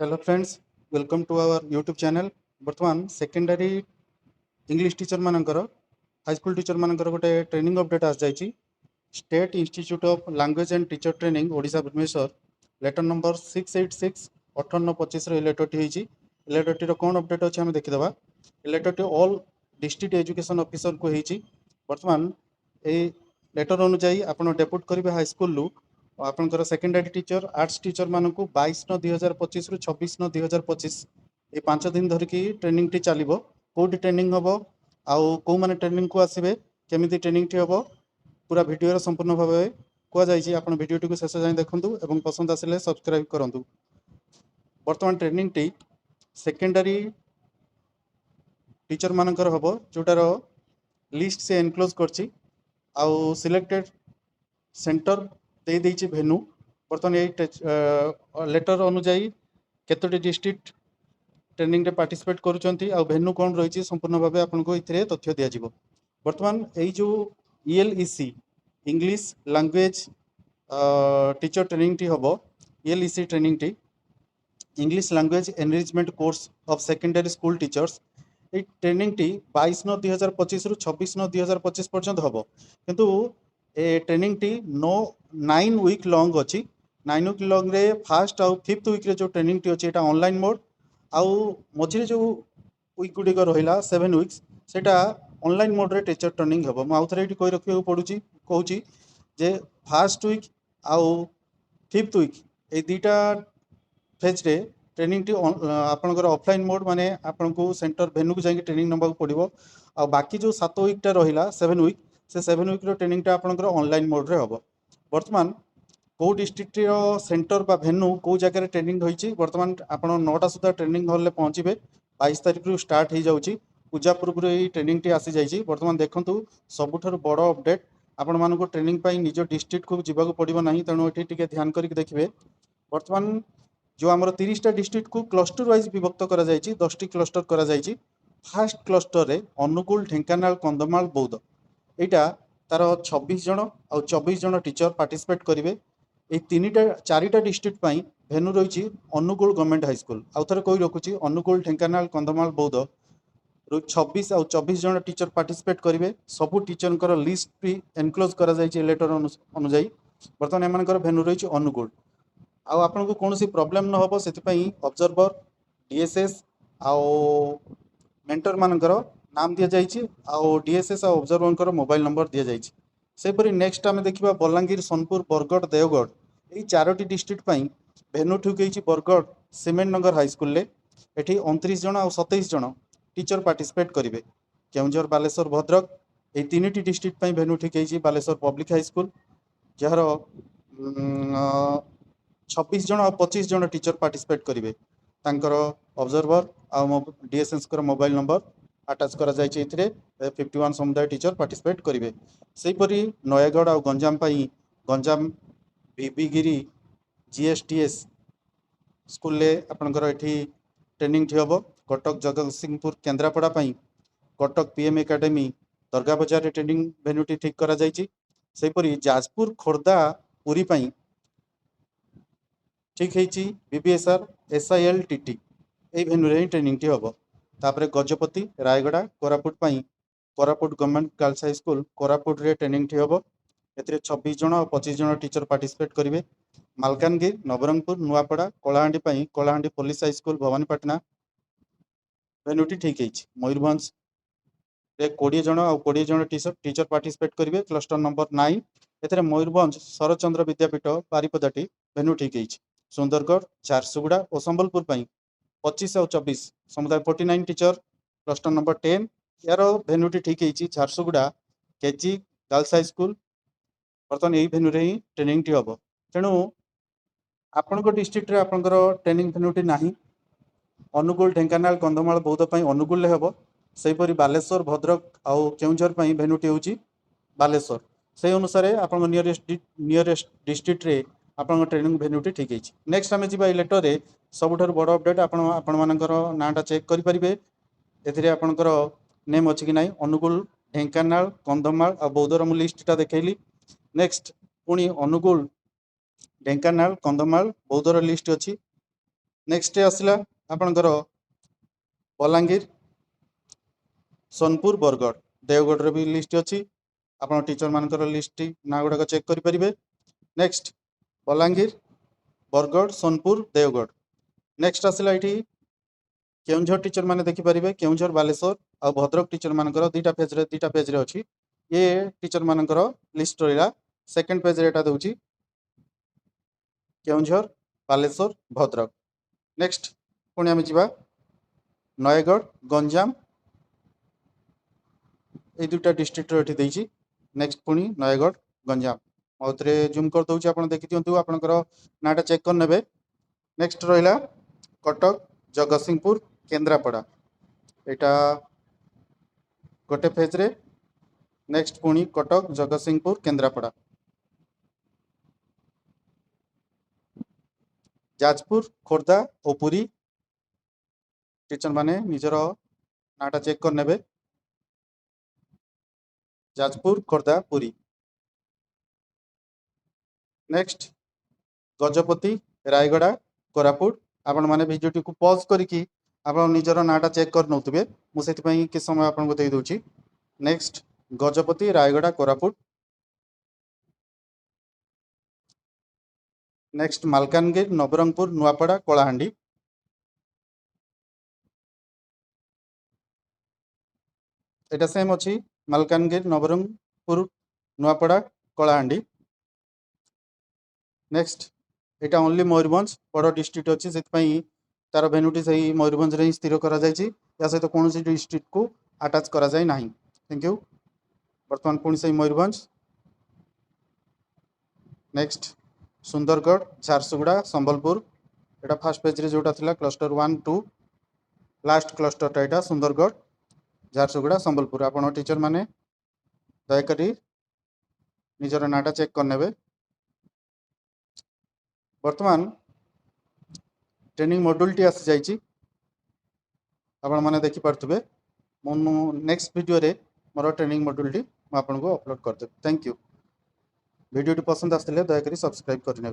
Hello friends, welcome to our YouTube channel. बर्तमान secondary English teacher मानकर high school teacher मानकर गोटे ट्रेनिंग अपडेट आस जाइए। State Institute of Language and Teacher Training Odisha Bhubaneswar letter number 686 5825 लेटरटी होती। लेटरटी कौन अपडेट अच्छे आम देखीदा। लेटरटी ऑल डिस्ट्रिक्ट एजुकेशन ऑफिसर को होती। बर्तमान ये लेटर अनुजाई आप डेपुट करेंगे हाईस्कल आपंकर सेकेंडरी टीचर आर्ट्स टीचर मानक 22/9/2025 रु 26/9/2025 ये 5 दिन धरिकी ट्रेनिंग टी चलो। कौटी ट्रेनिंग हम आउ कौ मैंने ट्रेनिंग को आसवे केमी ट्रेनिंग टी हम पूरा भिडियो संपूर्ण भाव कहुई। आप भिडियो को शेष जाए देखूँ और पसंद आसिले सब्सक्राइब करूँ। बर्तमान ट्रेनिंग टी सेकेंडरी टीचर मानकर हम जोटार लिस्ट से एनक्लोज कर सिलेक्टेड सेंटर दे देइछि भेन्यू। बर्तमान ये लेटर अनुजाई केतोटी डिस्ट्रिक्ट ट्रेनिंग रे पार्टिसिपेट करूछंती आ भेन्यू कौन रही संपूर्ण भाव आपको ये तथ्य दिज्व। बर्तमान यही जो ELEC English language teacher training T हम ELEC training T English language enrichment course of secondary school teachers ये ट्रेनिंग टी 22/9/2025 रु 26/9/2025 पर्यंत हम किंतु ए ट्रेनिंग टी 9 वीक लॉन्ग अच्छी। 9 वीक लॉन्ग रे फास्ट आउ 5th वीक रे जो ट्रेनिंग टी अच्छी ऑनलाइन मोड आउ मझे जो वीक गुड़िक रहा 7 वीक्स सेटा ऑनलाइन मोड रे टीचर ट्रेनिंग हम। मुझे ये कही रखा पड़ुची कहूँ जे फास्ट वीक आउ 5th वीक ये दुईटा फेज रे ट्रेनिंग टी आपंकर ऑफलाइन मोड माने आपको सेंटर भेन्यू को जाकि ट्रेनिंग नवा पड़ो। आ बाकी जो 7 वीकटा रहा 7 वीक से 7 वीक ट्रेनिंगटा आपंकर ऑनलाइन मोड रे हम। बर्तमान कौ डिस्ट्रिक्ट सेंटर बा भेन्यू कौ जगह ट्रेनिंग होती बर्तमान आप 9टा सुधा ट्रेनिंग हॉल पहुँचे 22 तारीख रु स्टार्ट हो जाऊँगी। पूजा पूर्व ये ट्रेनिंग टी आसी जाइए। बर्तमान देखूँ सबुठ बड़ अपडेट आपण मानक ट्रेनिंग पाई निज डिस्ट्रिक्ट को जावाक पड़ो ना। तेणु ये ध्यान करके देखिए। बर्तमान जो आमर 30टा डिस्ट्रिक्ट को क्लस्टर वाइज विभक्त करा 10टी क्लस्टर करा। फास्ट क्लस्टर रे अनुगुल ढेंकानाल कंधमाल बौद्ध यहाँ तार 26 जन और 24 जन टीचर पार्टिसिपेट करेंगे। ये 4टा डिस्ट्रिक्ट भेन्यू रही अनुगुल गवर्नमेंट हाईस्कल। आउ थे कही रखुच्छी अनुगुल ढेंकानाल कंधमाल बौद्ध रु 26 और 24 जन टीचर पार्टिसिपेट करेंगे। सबू टीचर लिस्ट भी एनक्लोज करा लेटर अनुजाई। बर्तमान एम भेन्यू रही अनुगुल आउ आपको कौन प्रोब्लेम न हो से ऑब्जर्वर DSS आउ मेंटर मानकर नाम दि जाइए आउ DSS आउ ऑब्जर्वर मोबाइल नंबर दि जाइए। सेपरी नेक्स्ट आम देखा बलांगीर सोनपुर बरगढ़ देवगढ़ ये 4टी डिस्ट्रिक्ट भेन्यू ठीक है। बरगढ़ सीमेंट नगर हाईस्कल ये 29 जन और 27 जन टीचर पार्टिसिपेट करेंगे। केउंझर बालेश्वर भद्रक ये 3टी डिस्ट्रिक्ट भेन्यू ठीक है। बालेश्वर पब्लिक हाईस्कल जार 26 जन और 25 जन टीचर पार्टिसिपेट करेंगे। ऑब्जर्वर आउ DSS मोबाइल नंबर आटाच करा 51 समुदाय टीचर पार्टिसिपेट करेंगे। सेहीपरि नयगढ़ और गंजाम गंजाम बीबीगिरी GSTS स्कूल आपंकर ये ट्रेनिंग टी हम। कटक जगतसिंहपुर केन्द्रापड़ा कटक PM एकेडमी दरगा बजार ट्रेनिंग भेन्यू टी ठीक करा सेहीपरि जाजपुर खोर्धा पुरी ठीक है। BBSR SILTT ये भेन्यू रे ट्रेनिंग टी हम। तापर Gajapati Raigarh Koraput Koraput government girls high school Koraput रे ट्रेनिंग टी हम। ए 26 जन और 25 जन टीचर पार्टिसिपेट करेंगे। Malkangiri Nabarangpur Nuapada Kalahandi Kalahandi police high school Bhawanipatna venue T ठीक है। मयूरभंज 20 जन और 20 जन टीचर पार्टिसिपेट करेंगे। क्लस्टर नंबर 9 ए मयूरभंज शरतचंद्र विद्यापीठ बारिपदाटी भेन्यू ठीक है। सुंदरगढ़ झारसुगुड़ा और संबलपुर 25 और 24 समुदाय 49 टीचर। क्लस्टर नंबर 10 यार भेन्यू टी ठीक है। झारसुगुड़ा KG गर्ल्स हाईस्कल बर्तमान यही भेन्यू रे ही ट्रेनिंग टी हम। तेणु आपण डिस्ट्रिक्ट रे आपंकर ट्रेनिंग भेन्यू टी नाही। अनुगुल ढेंकानाल कंधमाल बौद्ध अनुगुल हम। सेहीपरि बालेश्वर भद्रक आउ केउंझर भेन्यू टी होची बालेश्वर। से अनुसार आप नियरेस्ट डिस्ट्रिक्ट रे आपन ट्रेनिंग भेन्यू टी ठीक है। नेक्स्ट आम जी लेटर रे सबुठार बड़ अपडेट आपण मानकर नाटा चेक करेंगे। ए आपंकर नेम अच्छी कि ना अनुगुल ढेंकानाल कंधमाल आ बौद्धर मु लिस्टा देखली। नेक्स्ट पुणी अनुगुल ढेंकानाल कंधमाल बौद्धर लिस्ट अच्छी नेक्स्ट आसला आपणकर बलांगीर सोनपुर बरगढ़ देवगढ़ भी लिस्ट अच्छी आप टीचर मानकर लिस्ट ना गुड़ाक चेक करेंगे। नेक्स्ट बलांगीर बरगढ़ सोनपुर देवगढ़। नेक्स्ट आसला ये केउंझर टीचर मैंने देखिपारे केउंझर बालेश्वर आ भद्रक टीचर मानकर दुईटा पेज रे अच्छी ये टीचर मानकर लिस्ट रहा। सेकेंड पेज रे दूची केउंझर बालेश्वर भद्रक। नेक्स्ट पुणी आम जा नयगढ़ गंजाम ये दुटा डिस्ट्रिक्ट ये। नेक्स्ट पुणी नयगढ़ गंजाम आउे जूम कर दूसरी आप देखी दिंतु आपंकर नाटा चेक कर ने। नेक्स्ट रहा कटक जगतसिंहपुर केन्द्रापड़ा यहाँ गोटे पेज रे। नेक्स्ट पुणी कटक जगतसिंहपुर केन्द्रापड़ा जाजपुर खोर्धा और पुरी टीचर माने निजर नाटा चेक कर ने। जाजपुर खोर्धा पुरी। नेक्स्ट गजपति रायगड़ा कोरापुट आपण मैंने भिडियो को पॉज करके आप निजर नाटा चेक कर नौथे मुझे कि समय आपको दे दूची। नेक्स्ट गजपति रायगड़ा कोरापुट। नेक्स्ट मालकानगिरी नवरंगपुर नुआपड़ा कलाहांडी। एटा सेम अच्छी मालकानगिरी नवरंगपुर नुआपड़ा कलाहांडी। नेक्स्ट यहाँ ओनली मयूरभंज बड़ डिस्ट्रिक्ट अच्छी से तार भेन्यूटी से मयूरभंज रे स्थिर करा या सहित कौन डिस्ट्रिक्ट को आटाच करा जाए नहीं। Thank you. बर्तमान पुणी से मयूरभंज। नेक्स्ट सुंदरगढ़ झारसुगुड़ा संबलपुर यहाँ फास्ट पेज रे जोटा थिला क्लस्टर 1 2 लास्ट क्लस्टरटा यहाँ सुंदरगढ़ झारसुगुड़ा संबलपुर। आपण टीचर माने दयाकरी निजर नाटा चेक करने। वर्तमान ट्रेनिंग मॉड्यूल टी आसी जाइए आपण मैंने देखी पार्थे। मु नेक्स्ट वीडियो रे मोर ट्रेनिंग मॉड्यूल टी आपको अपलोड करदेवी। Thank you. वीडियो टी पसंद आसले दयाकरी सब्सक्राइब करने।